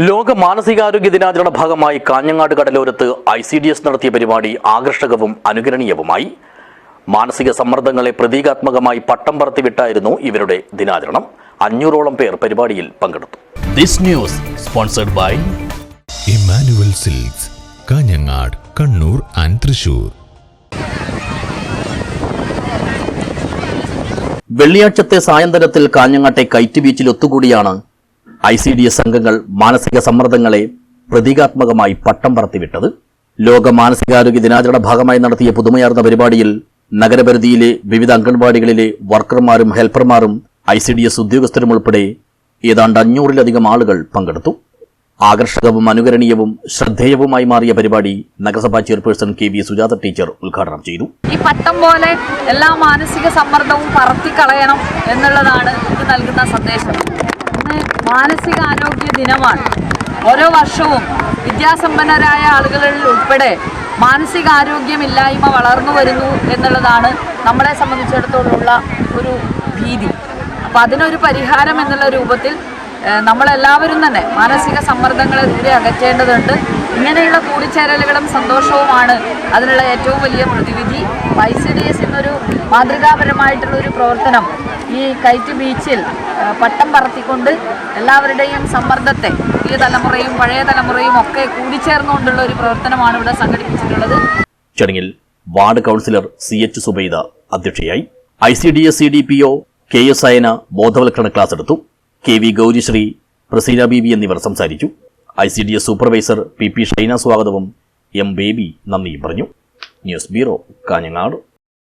ലോക മാനസികാരോഗ്യ ദിനാചരണ ഭാഗമായി കാഞ്ഞങ്ങാട് കടലോരത്ത് ICDS നടത്തിയ പരിപാടി ആകർഷകവും അനുകരണീയവുമായി. മാനസിക സമ്മർദ്ദങ്ങളെ പ്രതീകാത്മകമായി പട്ടം പറത്തിവിട്ടായിരുന്നു ഇവരുടെ ദിനാചരണം. 500ഓളം പേർ പരിപാടിയിൽ പങ്കെടുത്തു. This news sponsored by Emmanuel Silks, Kanhangad, Kannur and Thrissur. വെള്ളിയാഴ്ചത്തെ സായന്തനത്തിൽ കാഞ്ഞങ്ങാട്ടെ കൈറ്റ് ബീച്ചിൽ ഒത്തുകൂടിയാണ് ICDS അംഗങ്ങൾ മാനസിക സമ്മർദ്ദങ്ങളെ പ്രതീകാത്മകമായി പട്ടം പറത്തിവിട്ടത്. ലോക മാനസികാരോഗ്യ ദിനാചരണ ഭാഗമായി നടത്തിയ പുതുമയാർന്ന പരിപാടിയിൽ നഗരപരിധിയിലെ വിവിധ അംഗൻവാടികളിലെ വർക്കർമാരും ഹെൽപ്പർമാരും ICDS ഉദ്യോഗസ്ഥരും ഉൾപ്പെടെ ഏതാണ്ട് 500-ലധികം ആളുകൾ പങ്കെടുത്തു. ആകർഷകവും അനുകരണീയവും ശ്രദ്ധേയവുമായി മാറിയ പരിപാടി നഗരസഭാ ചെയർപേഴ്സൺ KV സുജാത ടീച്ചർ ഉദ്ഘാടനം ചെയ്തു. ഈ പട്ടം പോലെ എല്ലാ മാനസിക സമ്മർദ്ദവും പറത്തിക്കളയണം എന്നുള്ളതാണ് ഇത് നൽകുന്ന സന്ദേശം. ഇന്ന് മാനസികാരോഗ്യ ദിനമാണ്. ഓരോ വർഷവും വിദ്യാസമ്പന്നരായ ആളുകളിൽ ഉൾപ്പെടെ മാനസികാരോഗ്യമില്ലായ്മ വളർന്നു വരുന്നു എന്നുള്ളതാണ് നമ്മളെ സംബന്ധിച്ചിടത്തോളമുള്ള ഒരു ഭീതി. അപ്പോൾ അതിനൊരു പരിഹാരം എന്നുള്ള രൂപത്തിൽ നമ്മളെല്ലാവരും തന്നെ മാനസിക സമ്മർദ്ദങ്ങളെ ദൂരെ അകറ്റേണ്ടതുണ്ട്. ഇങ്ങനെയുള്ള കൂടിച്ചേരലുകളും സന്തോഷവുമാണ് അതിനുള്ള ഏറ്റവും വലിയ പ്രതിവിധി. ICDS എന്നൊരു മാതൃകാപരമായിട്ടുള്ളൊരു പ്രവർത്തനം ഈ കൈറ്റ് ബീച്ചിൽ പട്ടം പറത്തിക്കൊണ്ട് എല്ലാവരുടെയും സമ്മർദ്ദത്തെ പുതിയ തലമുറയും പഴയ തലമുറയും ഒക്കെ കൂടിച്ചേർന്നുകൊണ്ടുള്ള ഒരു പ്രവർത്തനമാണ് ഇവിടെ സംഘടിപ്പിച്ചിട്ടുള്ളത്. ചടങ്ങിൽ വാർഡ് കൗൺസിലർ CH സുബൈദ അധ്യക്ഷയായി. ICDS CDPO KS അയന ബോധവൽക്കരണ ക്ലാസ് എടുത്തു. KV ഗൗരിശ്രീ, പ്രസീന ബീബി എന്നിവർ സംസാരിച്ചു. ICDS സൂപ്പർവൈസർ PP ഷൈന സ്വാഗതവും M ബേബി നന്ദിയും പറഞ്ഞു. News bureau, Kanhangad.